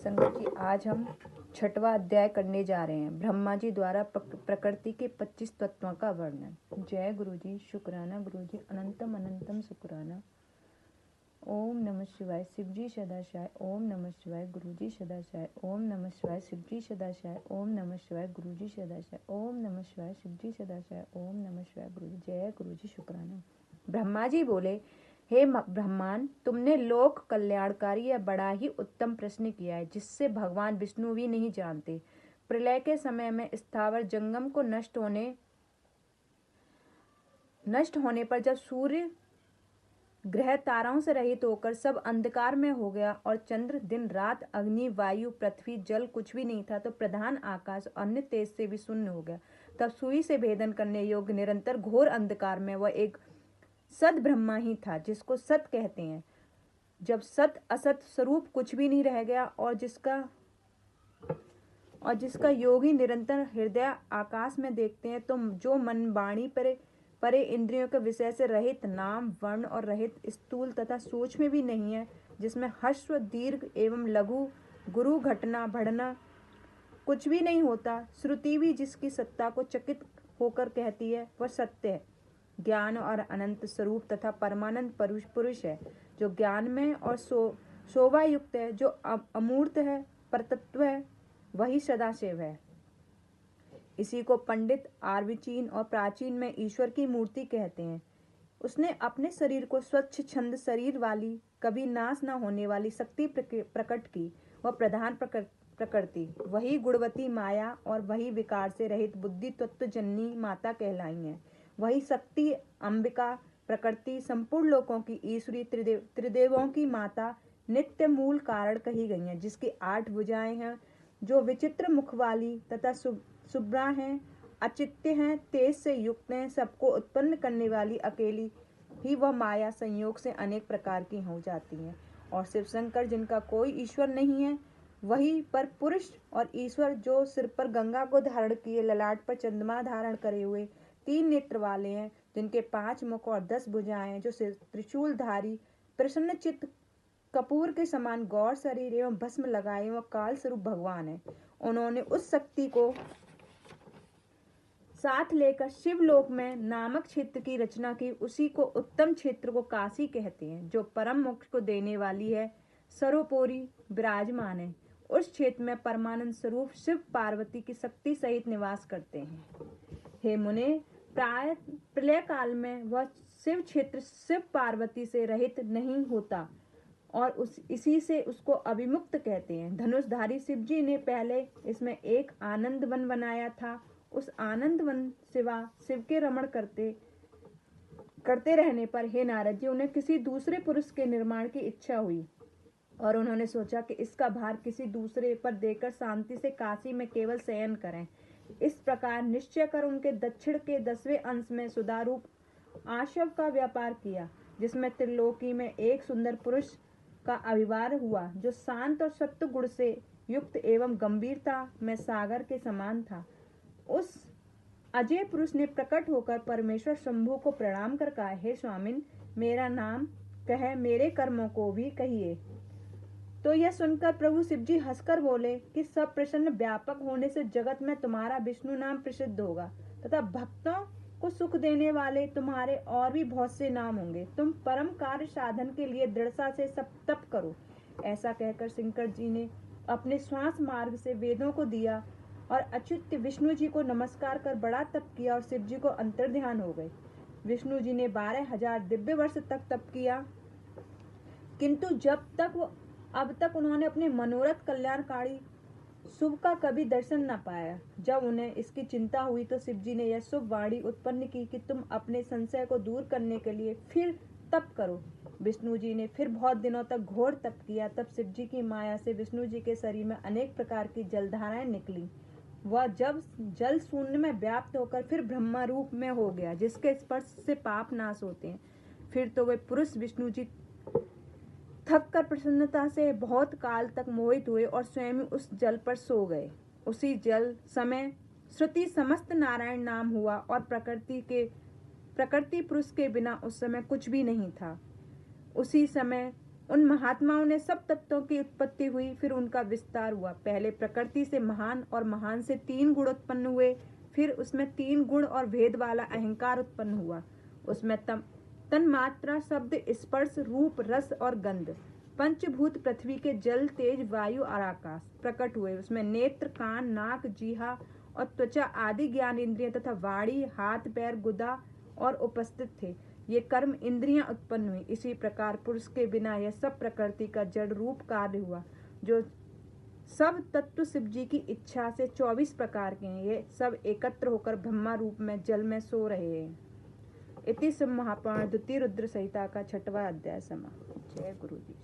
संगत जी, आज हम छठवां अध्याय करने जा रहे हैं। ब्रह्मा जी द्वारा प्रकृति के 25 तत्वों का वर्णन। जय गुरु जी, शुक्राना गुरु जी, अनंतम अनंतम शुक्राना। ओम नमः शिवाय, शिव जी सदाशिवाय। ओम नमः शिवाय, गुरु जी सदाशिवाय। ओम नमः शिवाय, शिव जी सदाशिवाय। ओम नमः शिवाय, गुरु जी सदाशिवाय। ओम नमः शिवाय, शिव जी सदाशिवाय। ओम नमः शिवाय, गुरु जी। जय गुरु जी, शुक्राना। ब्रह्मा जी बोले, हे ब्रह्मांड, तुमने लोक कल्याणकारी या बड़ा ही उत्तम प्रश्न किया है, जिससे भगवान विष्णु भी नहीं जानते। प्रलय के समय में स्थावर जंगम को नष्ट होने पर जब सूर्य ग्रह ताराओं से रहित होकर सब अंधकार में हो गया और चंद्र दिन रात अग्नि वायु पृथ्वी जल कुछ भी नहीं था, तो प्रधान आकाश अन्य तेज से भी शून्य हो गया। तब सुई से भेदन करने योग्य निरंतर घोर अंधकार में वह एक सद ब्रह्मा ही था, जिसको सत कहते हैं। जब सत असत स्वरूप कुछ भी नहीं रह गया और जिसका योगी निरंतर हृदय आकाश में देखते हैं, तो जो मन वाणी परे इंद्रियों के विषय से रहित, नाम वर्ण और रहित, स्थूल तथा सूक्ष्म भी नहीं है, जिसमें ह्रस्व दीर्घ एवं लघु गुरु घटना बढ़ना कुछ भी नहीं होता, श्रुति भी जिसकी सत्ता को चकित होकर कहती है, वह सत्य है। ज्ञान और अनंत स्वरूप तथा परमानंद पुरुष है, जो ज्ञान में और शोभा युक्त है, जो अमूर्त है, परतत्व है, वही सदाशिव है। इसी को पंडित अर्वाचीन और प्राचीन में ईश्वर की मूर्ति कहते हैं। उसने अपने शरीर को स्वच्छ छंद शरीर वाली, कभी नाश न होने वाली शक्ति प्रकट की। वह प्रधान प्रकृति, वही गुणवती माया और वही विकार से रहित बुद्धि तत्व जननी माता कहलाई है। वही शक्ति अंबिका प्रकृति संपूर्ण लोकों की ईश्वरी त्रिदेवों की माता नित्य मूल कारण कही गई है, जिसकी 8 भुजाएं हैं, जो विचित्र मुख वाली तथा शुभ्रा हैं, अचित्य हैं, तेज से युक्त हैं, सबको उत्पन्न करने वाली अकेली ही वह माया संयोग से अनेक प्रकार की हो जाती है। और शिव शंकर, जिनका कोई ईश्वर नहीं है, वही पर पुरुष और ईश्वर, जो सिर पर गंगा को धारण किए, ललाट पर चंद्रमा धारण करे हुए, 3 नेत्र वाले हैं, जिनके 5 मुख और 10 भुजाएं हैं, जो त्रिशूलधारी प्रसन्न चित्त कपूर के समान गौर शरीर एवं भस्म लगाए वह काल स्वरूप भगवान है। उन्होंने उस शक्ति को साथ लेकर शिवलोक में नामक क्षेत्र की रचना की। उसी को उत्तम क्षेत्र को काशी कहते हैं, जो परम मोक्ष को देने वाली है, सर्वोपरि विराजमान है। उस क्षेत्र में परमानंद स्वरूप शिव पार्वती की शक्ति सहित निवास करते हैं। हे मुने, प्राय प्रलय काल में वह शिव क्षेत्र शिव पार्वती से रहित नहीं होता और इसी से उसको अभिमुक्त कहते हैं। धनुषधारी शिव जी ने पहले इसमें एक आनंद वन बनाया था। उस आनंद वन सिवा शिव के रमण करते रहने पर हे नारद जी, उन्हें किसी दूसरे पुरुष के निर्माण की इच्छा हुई और उन्होंने सोचा कि इसका भार किसी दूसरे पर देकर शांति से काशी में केवल शयन करें। इस प्रकार निश्चय कर उनके दक्षिण के 10वें अंश में सुधारूप आशव का व्यापार किया, जिसमें त्रिलोकी में एक सुंदर पुरुष का आविर्भाव हुआ, जो शांत और सत्व गुण से युक्त एवं गंभीरता में सागर के समान था। उस अजय पुरुष ने प्रकट होकर परमेश्वर शंभु को प्रणाम कर कहा, हे स्वामिन, मेरा नाम कह, मेरे कर्मों को भी कहिए। तो यह सुनकर प्रभु शिव जी हंसकर बोले कि सब प्रसन्न व्यापक होने से जगत में तुम्हारा विष्णु नाम प्रसिद्ध होगा तथा भक्तों को सुख देने वाले तुम्हारे और भी बहुत से नाम होंगे। तुम परम कार्य साधन के लिए दृढ़ता से सब तप करो। ऐसा कहकर शंकर जी ने अपने श्वास मार्ग से वेदों को दिया और अच्युत विष्णु जी को नमस्कार कर बड़ा तप किया और शिव जी को अंतर्ध्यान हो गए। विष्णु जी ने 12,000 दिव्य वर्ष तक तप किया, किंतु अब तक उन्होंने अपने मनोरथ कल्याणकारी शुभ का कभी दर्शन न पाया। जब उन्हें इसकी चिंता हुई तो शिव जी ने यह शुभ वाणी उत्पन्न की कि तुम अपने संशय को दूर करने के लिए फिर तप करो। विष्णु जी ने फिर बहुत दिनों तक घोर तप किया। तब शिव जी की माया से विष्णु जी के शरीर में अनेक प्रकार की जलधाराएं निकली। वह जब जल शून्य में व्याप्त होकर फिर ब्रह्मा रूप में हो गया, जिसके स्पर्श से पाप नाश होते हैं। फिर तो वे पुरुष विष्णु जी थक कर प्रसन्नता से बहुत काल तक मोहित हुए और स्वयं उस जल पर सो गए। उसी जल समय श्रुति समस्त नारायण नाम हुआ और प्रकृति पुरुष के बिना उस समय कुछ भी नहीं था। उसी समय उन महात्माओं ने सब तत्वों की उत्पत्ति हुई, फिर उनका विस्तार हुआ। पहले प्रकृति से महान और महान से 3 गुण उत्पन्न हुए, फिर उसमें 3 गुण और भेद वाला अहंकार उत्पन्न हुआ। उसमें तन्मात्रा, शब्द, स्पर्श, रूप, रस और गंध, पंचभूत पृथ्वी के जल, तेज, वायु और आकाश प्रकट हुए। उसमें नेत्र, कान, नाक, जीहा और त्वचा आदि ज्ञान इंद्रियां तथा वाणी, हाथ, पैर, गुदा और उपस्थित थे। ये कर्म इंद्रियां उत्पन्न हुई। इसी प्रकार पुरुष के बिना यह सब प्रकृति का जड़ रूप कार्य हुआ। जो सब तत्व शिव जी की इच्छा से 24 प्रकार के हैं। ये सब एकत्र होकर ब्रह्मा रूप में जल में सो रहे हैं। इति शिव महापुराण द्वितीय रुद्र संहिता का 6वां अध्याय समाप्त। जय गुरु जी।